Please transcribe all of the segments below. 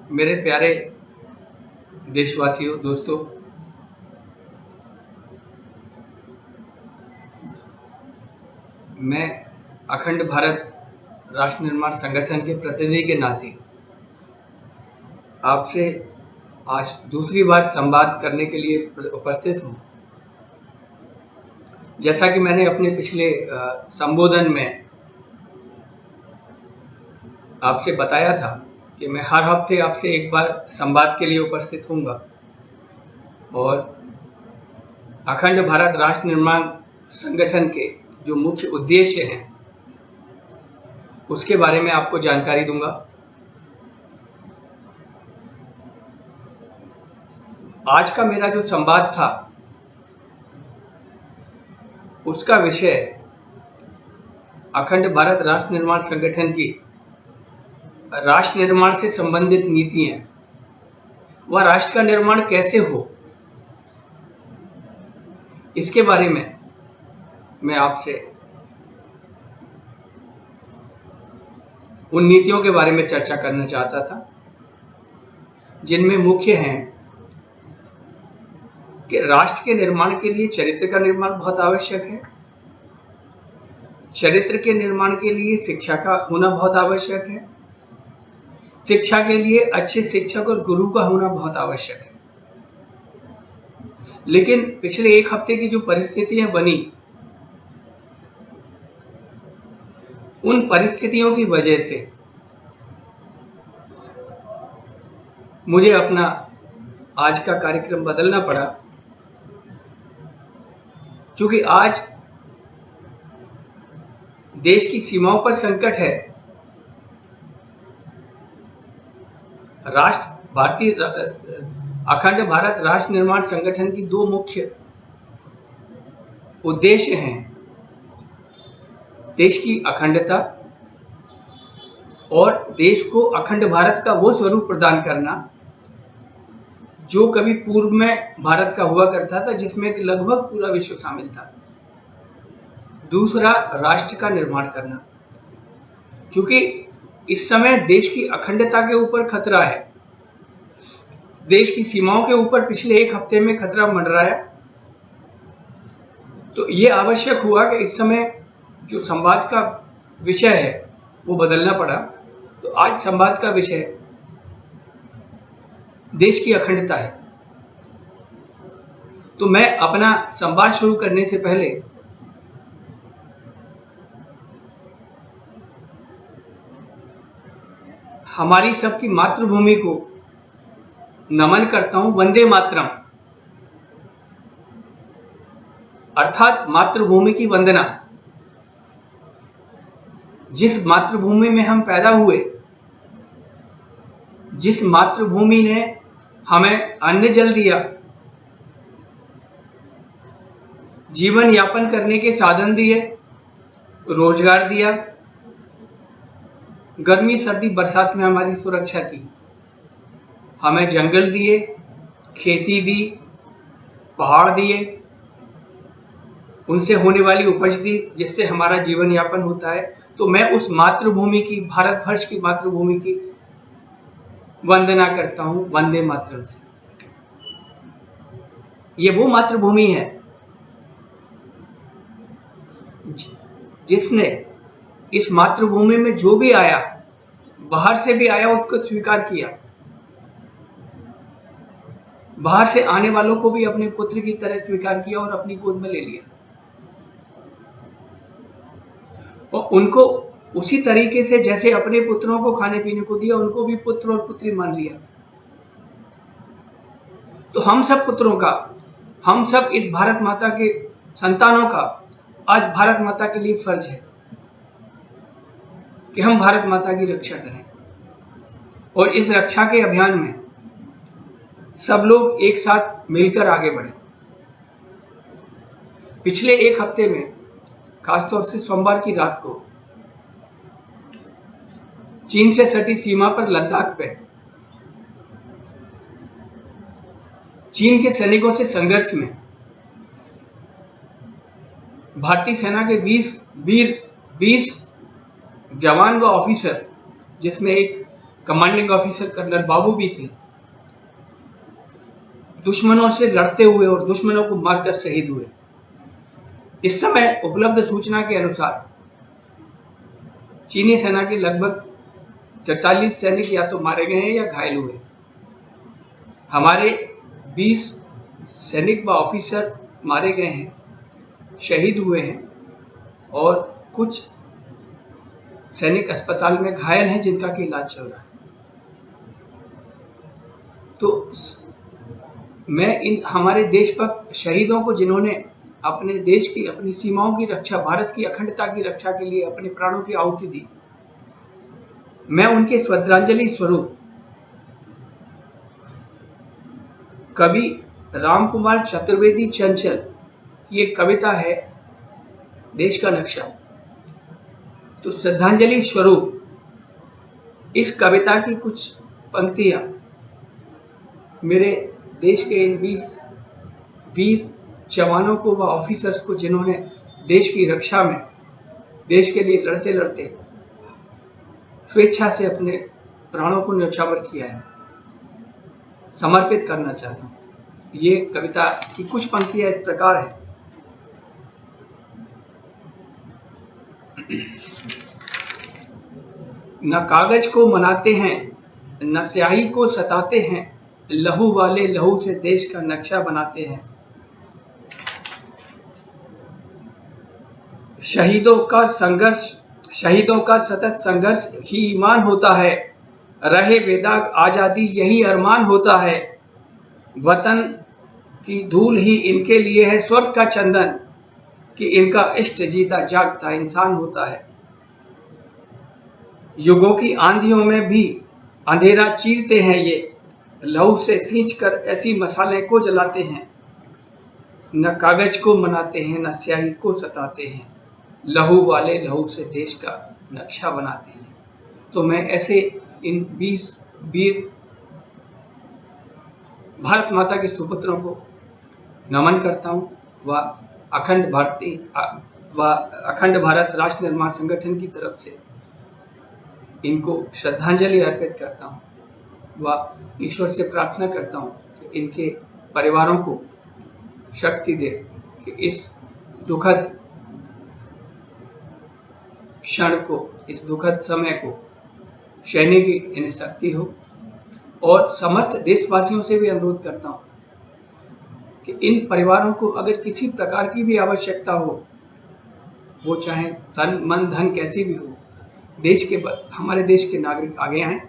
मेरे प्यारे देशवासियों, दोस्तों, मैं अखंड भारत राष्ट्र निर्माण संगठन के प्रतिनिधि के नाते आपसे आज दूसरी बार संवाद करने के लिए उपस्थित हूँ। जैसा कि मैंने अपने पिछले संबोधन में आपसे बताया था कि मैं हर हफ्ते आपसे एक बार संवाद के लिए उपस्थित हूँगा और अखंड भारत राष्ट्र निर्माण संगठन के जो मुख्य उद्देश्य हैं उसके बारे में आपको जानकारी दूंगा। आज का मेरा जो संवाद था उसका विषय अखंड भारत राष्ट्र निर्माण संगठन की राष्ट्र निर्माण से संबंधित नीतियां, वह राष्ट्र का निर्माण कैसे हो, इसके बारे में मैं आपसे उन नीतियों के बारे में चर्चा करना चाहता था जिनमें मुख्य हैं कि राष्ट्र के निर्माण के लिए चरित्र का निर्माण बहुत आवश्यक है। चरित्र के निर्माण के लिए शिक्षा का होना बहुत आवश्यक है। शिक्षा के लिए अच्छे शिक्षक और गुरु का होना बहुत आवश्यक है। लेकिन पिछले एक हफ्ते की जो परिस्थितियां बनी, उन परिस्थितियों की वजह से मुझे अपना आज का कार्यक्रम बदलना पड़ा, क्योंकि आज देश की सीमाओं पर संकट है। अखंड भारत राष्ट्र निर्माण संगठन की दो मुख्य उद्देश्य हैं: देश की अखंडता और देश को अखंड भारत का वो स्वरूप प्रदान करना जो कभी पूर्व में भारत का हुआ करता था, जिसमें लगभग पूरा विश्व शामिल था। दूसरा, राष्ट्र का निर्माण करना, क्योंकि इस समय देश की अखंडता के ऊपर खतरा है। देश की सीमाओं के ऊपर पिछले एक हफ्ते में खतरा मंडराया, तो ये आवश्यक हुआ कि इस समय जो संवाद का विषय है वो बदलना पड़ा। तो आज संवाद का विषय देश की अखंडता है। तो मैं अपना संवाद शुरू करने से पहले हमारी सबकी मातृभूमि को नमन करता हूं। वंदे मातरम, अर्थात मातृभूमि की वंदना। जिस मातृभूमि में हम पैदा हुए, जिस मातृभूमि ने हमें अन्न जल दिया, जीवन यापन करने के साधन दिए, रोजगार दिया, गर्मी सर्दी बरसात में हमारी सुरक्षा की, हमें जंगल दिए, खेती दी, पहाड़ दिए, उनसे होने वाली उपज दी, जिससे हमारा जीवन यापन होता है। तो मैं उस मातृभूमि की, भारतवर्ष की मातृभूमि की वंदना करता हूं वंदे मातरम से। ये वो मातृभूमि है जिसने इस मातृभूमि में जो भी आया, बाहर से भी आया, उसको स्वीकार किया। बाहर से आने वालों को भी अपने पुत्र की तरह स्वीकार किया और अपनी गोद में ले लिया, और उनको उसी तरीके से जैसे अपने पुत्रों को खाने पीने को दिया, उनको भी पुत्र और पुत्री मान लिया। तो हम सब पुत्रों का, हम सब इस भारत माता के संतानों का आज भारत माता के लिए फर्ज है कि हम भारत माता की रक्षा करें, और इस रक्षा के अभियान में सब लोग एक साथ मिलकर आगे बढ़ें। पिछले एक हफ्ते में, खासतौर से सोमवार की रात को, चीन से सटी सीमा पर लद्दाख पे चीन के सैनिकों से संघर्ष में भारतीय सेना के 20 जवान व ऑफिसर, जिसमें एक कमांडिंग ऑफिसर कर्नल बाबू भी थे, दुश्मनों से लड़ते हुए और दुश्मनों को मारकर शहीद हुए। इस समय उपलब्ध सूचना के अनुसार चीनी सेना के लगभग 43 सैनिक या तो मारे गए हैं या घायल हुए। हमारे 20 सैनिक व ऑफिसर मारे गए हैं, शहीद हुए हैं और कुछ सैनिक अस्पताल में घायल हैं जिनका कि इलाज चल रहा है। तो मैं इन हमारे देशभक्त शहीदों को, जिन्होंने अपने देश की, अपनी सीमाओं की रक्षा, भारत की अखंडता की रक्षा के लिए अपने प्राणों की आहुति दी, मैं उनके श्रद्धांजलि स्वरूप कवि रामकुमार चतुर्वेदी चंचल की एक कविता है, देश का नक्शा। तो श्रद्धांजलि स्वरूप इस कविता की कुछ पंक्तियां मेरे देश के इन 20 वीर जवानों को व ऑफिसर्स को, जिन्होंने देश की रक्षा में, देश के लिए लड़ते लड़ते स्वेच्छा से अपने प्राणों को न्यौछावर किया है, समर्पित करना चाहता हूँ। ये कविता की कुछ पंक्तियां इस प्रकार है। न कागज को मनाते हैं, न स्याही को सताते हैं, लहू वाले लहू से देश का नक्शा बनाते हैं। शहीदों का सतत संघर्ष ही ईमान होता है, रहे बेदाग आजादी यही अरमान होता है। वतन की धूल ही इनके लिए है स्वर्ग का चंदन, कि इनका इष्ट जीता जागता इंसान होता है। युगों की आंधियों में भी अंधेरा चीरते हैं ये, लहू से सींचकर ऐसी मसाले को जलाते हैं। न कागज को मनाते हैं, न स्याही को सताते हैं, लहू वाले लहू से देश का नक्शा बनाते हैं। तो मैं ऐसे इन 20 वीर भारत माता के सुपुत्रों को नमन करता हूँ व अखंड भारत राष्ट्र निर्माण संगठन की तरफ से इनको श्रद्धांजलि अर्पित करता हूँ व ईश्वर से प्रार्थना करता हूँ कि इनके परिवारों को शक्ति दे कि इस दुखद क्षण को, इस दुखद समय को सहने की इन्हें शक्ति हो। और समस्त देशवासियों से भी अनुरोध करता हूँ कि इन परिवारों को अगर किसी प्रकार की भी आवश्यकता हो, वो चाहे तन मन धन कैसी भी हो, हमारे देश के नागरिक आगे आएं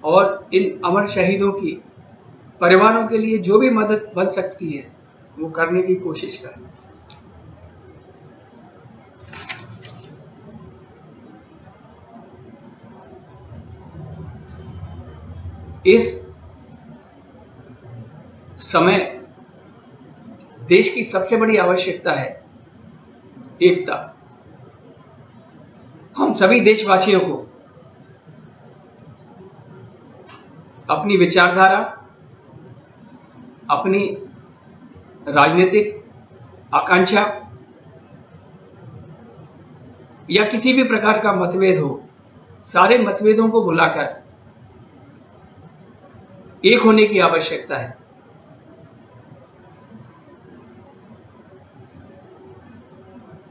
और इन अमर शहीदों की परिवारों के लिए जो भी मदद बन सकती है वो करने की कोशिश करें। इस समय देश की सबसे बड़ी आवश्यकता है एकता। हम सभी देशवासियों को अपनी विचारधारा, अपनी राजनीतिक आकांक्षा या किसी भी प्रकार का मतभेद हो, सारे मतभेदों को भुलाकर एक होने की आवश्यकता है।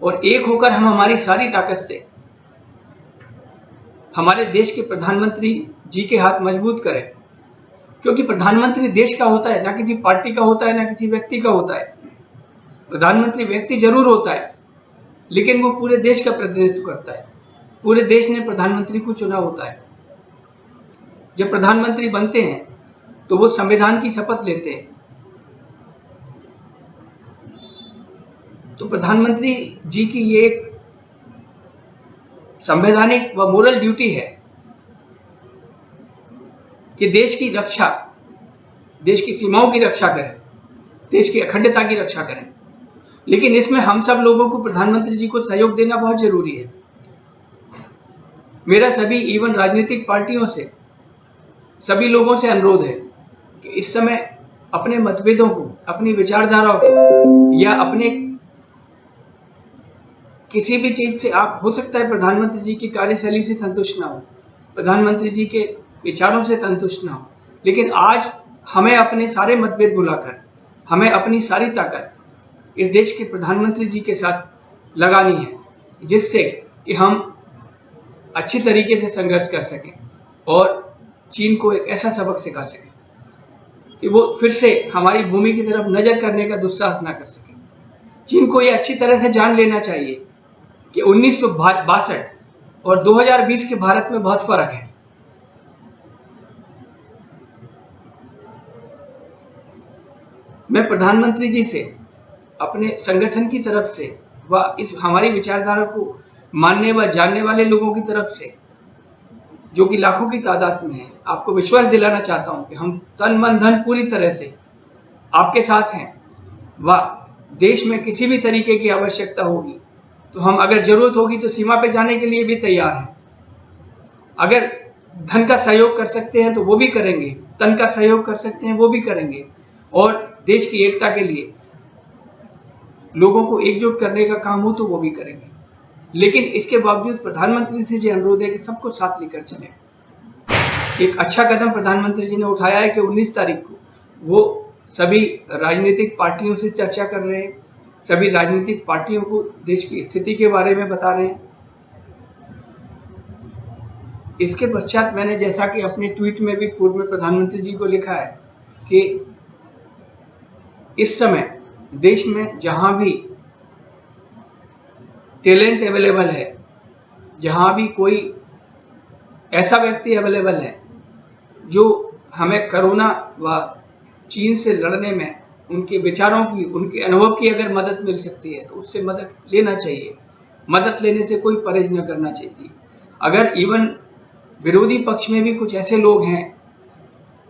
और एक होकर हम हमारी सारी ताकत से हमारे देश के प्रधानमंत्री जी के हाथ मजबूत करें, क्योंकि प्रधानमंत्री देश का होता है, ना किसी पार्टी का होता है, ना किसी व्यक्ति का होता है। प्रधानमंत्री व्यक्ति जरूर होता है, लेकिन वो पूरे देश का प्रतिनिधित्व करता है। पूरे देश ने प्रधानमंत्री को चुना होता है। जब प्रधानमंत्री बनते हैं तो वो संविधान की शपथ लेते हैं। तो प्रधानमंत्री जी की ये एक संवैधानिक व मोरल ड्यूटी है कि देश की रक्षा, देश की सीमाओं की रक्षा करें, देश की अखंडता की रक्षा करें। लेकिन इसमें हम सब लोगों को प्रधानमंत्री जी को सहयोग देना बहुत जरूरी है। मेरा सभी इवन राजनीतिक पार्टियों से, सभी लोगों से अनुरोध है कि इस समय अपने मतभेदों को, अपनी विचारधाराओं को या अपने किसी भी चीज से, आप हो सकता है प्रधानमंत्री जी की कार्यशैली से संतुष्ट ना हो, प्रधानमंत्री जी के विचारों से संतुष्ट ना हो, लेकिन आज हमें अपने सारे मतभेद भुलाकर हमें अपनी सारी ताकत इस देश के प्रधानमंत्री जी के साथ लगानी है, जिससे कि हम अच्छी तरीके से संघर्ष कर सकें और चीन को एक ऐसा सबक सिखा सकें कि वो फिर से हमारी भूमि की तरफ नजर करने का दुस्साहस ना कर सके। चीन को ये अच्छी तरह से जान लेना चाहिए कि 1962 और 2020 के भारत में बहुत फर्क है। मैं प्रधानमंत्री जी से अपने संगठन की तरफ से व इस हमारी विचारधारा को मानने व जानने वाले लोगों की तरफ से, जो कि लाखों की तादाद में है, आपको विश्वास दिलाना चाहता हूं कि हम तन मन धन पूरी तरह से आपके साथ हैं व देश में किसी भी तरीके की आवश्यकता होगी तो हम अगर जरूरत होगी तो सीमा पे जाने के लिए भी तैयार हैं। अगर धन का सहयोग कर सकते हैं तो वो भी करेंगे, तन का सहयोग कर सकते हैं वो भी करेंगे, और देश की एकता के लिए लोगों को एकजुट करने का काम हो तो वो भी करेंगे। लेकिन इसके बावजूद प्रधानमंत्री से जो अनुरोध है कि सबको साथ लेकर चलें। एक अच्छा कदम प्रधानमंत्री जी ने उठाया है कि 19 तारीख को वो सभी राजनीतिक पार्टियों से चर्चा कर रहे हैं, सभी राजनीतिक पार्टियों को देश की स्थिति के बारे में बता रहे हैं। इसके पश्चात मैंने, जैसा कि अपने ट्वीट में भी पूर्व में प्रधानमंत्री जी को लिखा है, कि इस समय देश में जहां भी टैलेंट अवेलेबल है, जहां भी कोई ऐसा व्यक्ति अवेलेबल है जो हमें कोरोना व चीन से लड़ने में उनके विचारों की, उनके अनुभव की अगर मदद मिल सकती है तो उससे मदद लेना चाहिए। मदद लेने से कोई परहेज न करना चाहिए। अगर इवन विरोधी पक्ष में भी कुछ ऐसे लोग हैं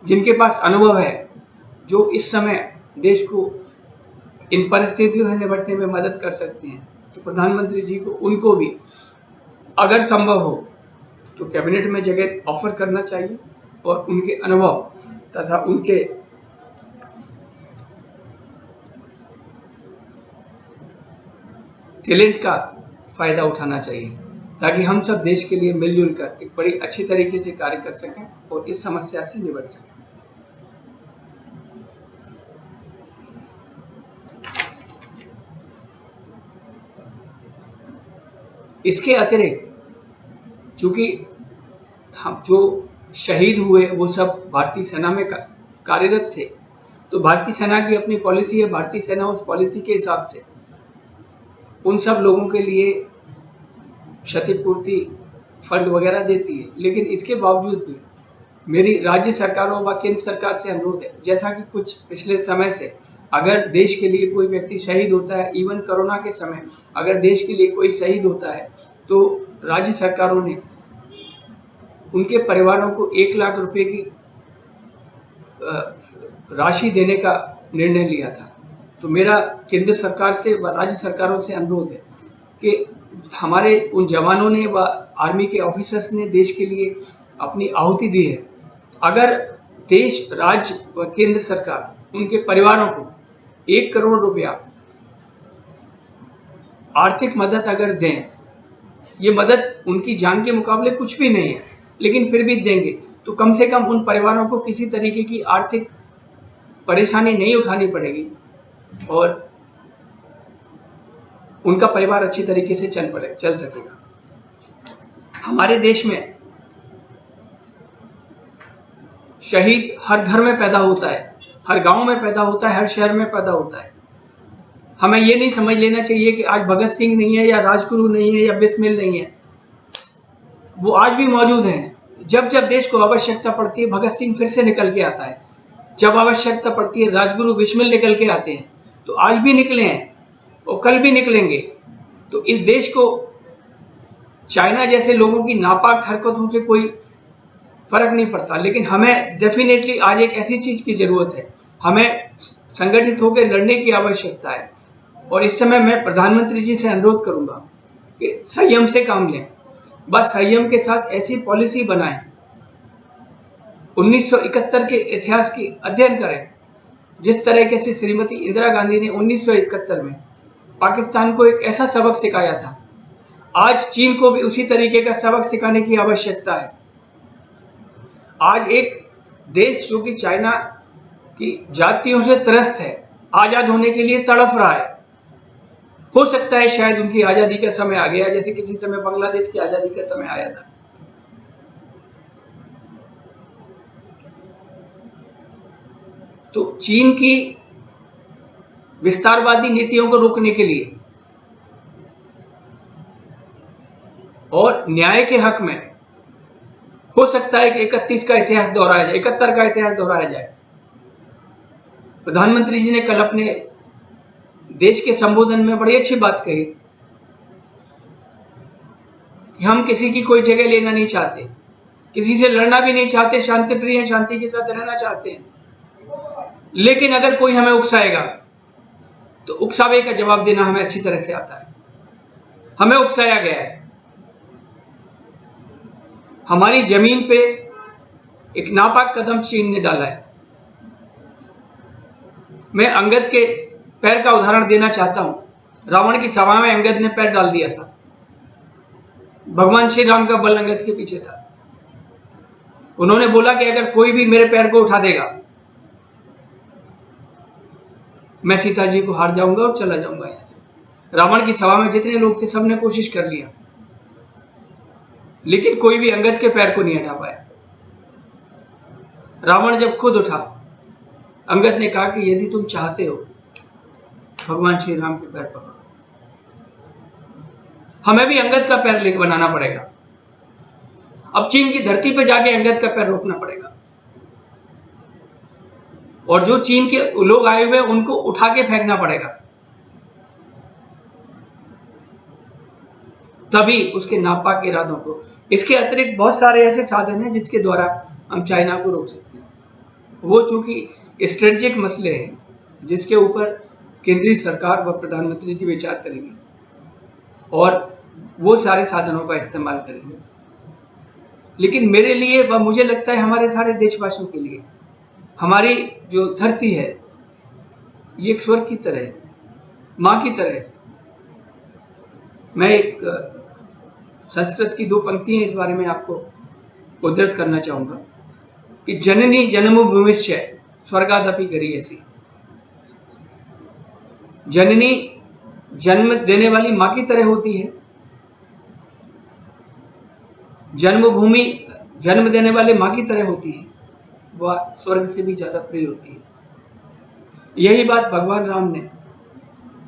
जिनके पास अनुभव है, जो इस समय देश को इन परिस्थितियों से निपटने में मदद कर सकते हैं, तो प्रधानमंत्री जी को उनको भी अगर संभव हो तो कैबिनेट में जगह ऑफर करना चाहिए और उनके अनुभव तथा उनके टैलेंट का फायदा उठाना चाहिए, ताकि हम सब देश के लिए मिलजुल कर एक बड़ी अच्छी तरीके से कार्य कर सकें और इस समस्या से निपट सकें। इसके अतिरिक्त चूंकि हम जो शहीद हुए वो सब भारतीय सेना में कार्यरत थे, तो भारतीय सेना की अपनी पॉलिसी है। भारतीय सेना उस पॉलिसी के हिसाब से उन सब लोगों के लिए क्षतिपूर्ति फंड वगैरह देती है। लेकिन इसके बावजूद भी मेरी राज्य सरकारों व केंद्र सरकार से अनुरोध है, जैसा कि कुछ पिछले समय से अगर देश के लिए कोई व्यक्ति शहीद होता है, इवन कोरोना के समय अगर देश के लिए कोई शहीद होता है, तो राज्य सरकारों ने उनके परिवारों को 1 लाख रुपए की राशि देने का निर्णय लिया था। तो मेरा केंद्र सरकार से व राज्य सरकारों से अनुरोध है कि हमारे उन जवानों ने व आर्मी के ऑफिसर्स ने देश के लिए अपनी आहुति दी है। अगर देश, राज्य व केंद्र सरकार उनके परिवारों को 1 करोड़ रुपया आर्थिक मदद अगर दें, ये मदद उनकी जान के मुकाबले कुछ भी नहीं है, लेकिन फिर भी देंगे तो कम से कम उन परिवारों को किसी तरीके की आर्थिक परेशानी नहीं उठानी पड़ेगी और उनका परिवार अच्छी तरीके से चल सकेगा। हमारे देश में शहीद हर घर में पैदा होता है, हर गांव में पैदा होता है, हर शहर में पैदा होता है। हमें ये नहीं समझ लेना चाहिए कि आज भगत सिंह नहीं है या राजगुरु नहीं है या बिस्मिल नहीं है, वो आज भी मौजूद हैं। जब जब देश को आवश्यकता पड़ती है, भगत सिंह फिर से निकल के आता है। जब आवश्यकता पड़ती है, राजगुरु बिस्मिल निकल के आते हैं। तो आज भी निकले हैं और कल भी निकलेंगे। तो इस देश को चाइना जैसे लोगों की नापाक हरकतों से कोई फर्क नहीं पड़ता, लेकिन हमें डेफिनेटली आज एक ऐसी चीज की जरूरत है, हमें संगठित होकर लड़ने की आवश्यकता है। और इस समय मैं प्रधानमंत्री जी से अनुरोध करूंगा कि संयम से काम लें, बस संयम के साथ ऐसी पॉलिसी बनाएं, 1971 के इतिहास की अध्ययन करें। जिस तरीके से श्रीमती इंदिरा गांधी ने 1971 में पाकिस्तान को एक ऐसा सबक सिखाया था, आज चीन को भी उसी तरीके का सबक सिखाने की आवश्यकता है। आज एक देश जो कि चाइना की जातियों से त्रस्त है, आजाद होने के लिए तड़प रहा है। हो सकता है शायद उनकी आजादी का समय आ गया, जैसे किसी समय बांग्लादेश की आजादी का समय आया था। तो चीन की विस्तारवादी नीतियों को रोकने के लिए और न्याय के हक में हो सकता है कि 31 का इतिहास दोहराया जाए, 71 का इतिहास दोहराया जाए। प्रधानमंत्री जी ने कल अपने देश के संबोधन में बड़ी अच्छी बात कही कि हम किसी की कोई जगह लेना नहीं चाहते, किसी से लड़ना भी नहीं चाहते, शांति प्रिय, शांति के साथ रहना चाहते हैं। लेकिन अगर कोई हमें उकसाएगा तो उकसावे का जवाब देना हमें अच्छी तरह से आता है। हमें उकसाया गया है, हमारी जमीन पे एक नापाक कदम चीन ने डाला है। मैं अंगद के पैर का उदाहरण देना चाहता हूं। रावण की सभा में अंगद ने पैर डाल दिया था। भगवान श्री राम का बल अंगद के पीछे था। उन्होंने बोला कि अगर कोई भी मेरे पैर को उठा देगा मैं सीता जी को हार जाऊंगा और चला जाऊंगा यहां से। रावण की सभा में जितने लोग थे सबने कोशिश कर लिया, लेकिन कोई भी अंगद के पैर को नहीं हटा पाया। रावण जब खुद उठा, अंगद ने कहा कि यदि तुम चाहते हो भगवान श्री राम के पैर पकड़ो। हमें भी अंगद का पैर बनाना पड़ेगा। अब चीन की धरती पर जाके अंगद का पैर रोकना पड़ेगा, और जो चीन के लोग आए हुए उनको उठा के फेंकना पड़ेगा, तभी उसके नापाक इरादों को। इसके अतिरिक्त बहुत सारे ऐसे साधन हैं जिसके द्वारा हम चाइना को रोक सकते हैं। वो चूंकि स्ट्रेटेजिक मसले हैं जिसके ऊपर केंद्रीय सरकार व प्रधानमंत्री जी विचार करेंगे और वो सारे साधनों का इस्तेमाल करेंगे। लेकिन मेरे लिए व मुझे लगता है हमारे सारे देशवासियों के लिए हमारी जो धरती है ये एक स्वर्ग की तरह है, माँ की तरह है। मैं एक संस्कृत की 2 पंक्तियां इस बारे में आपको उद्धृत करना चाहूंगा कि जननी जन्मभूमिश्च स्वर्गादपि गरीयसी। जननी जन्म देने वाली माँ की तरह होती है, जन्मभूमि जन्म देने वाले माँ की तरह होती है, वह स्वर्ग से भी ज्यादा प्रिय होती है। यही बात भगवान राम ने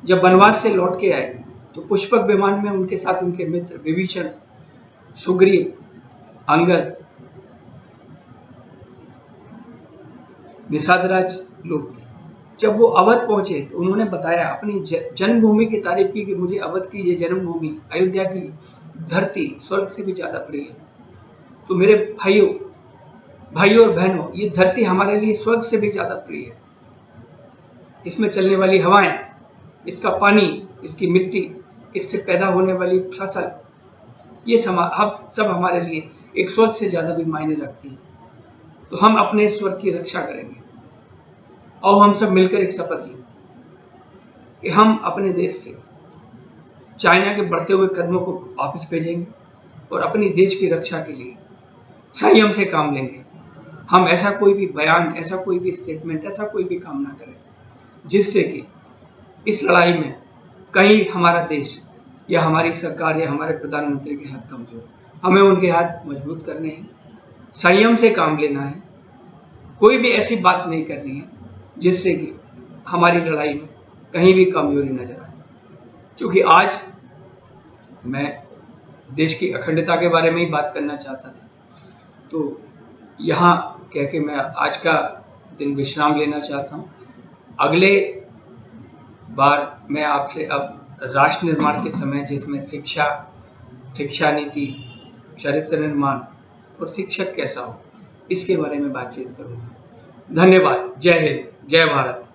जब वनवास से लौट के आए तो पुष्पक विमान में उनके साथ उनके मित्र विभीषण, सुग्रीव, अंगद, निषादराज लोग थे। जब वो अवध पहुंचे तो उन्होंने बताया, अपनी जन्मभूमि की तारीफ की कि मुझे अवध की ये जन्मभूमि, अयोध्या की धरती स्वर्ग से भी ज्यादा प्रिय है। तो मेरे भाइयों और बहनों, ये धरती हमारे लिए स्वर्ग से भी ज्यादा प्रिय है। इसमें चलने वाली हवाएं, इसका पानी, इसकी मिट्टी, इससे पैदा होने वाली फसल, ये सब हमारे लिए एक स्वर्ग से ज्यादा भी मायने रखती है। तो हम अपने स्वर्ग की रक्षा करेंगे और हम सब मिलकर एक शपथ लें कि हम अपने देश से चाइना के बढ़ते हुए कदमों को वापस भेजेंगे और अपनी देश की रक्षा के लिए संयम से काम लेंगे। हम ऐसा कोई भी बयान, ऐसा कोई भी स्टेटमेंट, ऐसा कोई भी काम ना करें जिससे कि इस लड़ाई में कहीं हमारा देश या हमारी सरकार या हमारे प्रधानमंत्री के हाथ कमजोर। हमें उनके हाथ मजबूत करने हैं, संयम से काम लेना है, कोई भी ऐसी बात नहीं करनी है जिससे कि हमारी लड़ाई में कहीं भी कमजोरी नजर आए। क्योंकि आज मैं देश की अखंडता के बारे में ही बात करना चाहता था, तो यहाँ कह के मैं आज का दिन विश्राम लेना चाहता हूँ। अगले बार मैं आपसे अब राष्ट्र निर्माण के समय, जिसमें शिक्षा नीति, चरित्र निर्माण और शिक्षक कैसा हो, इसके बारे में बातचीत करूँगा। धन्यवाद। जय हिंद, जय भारत।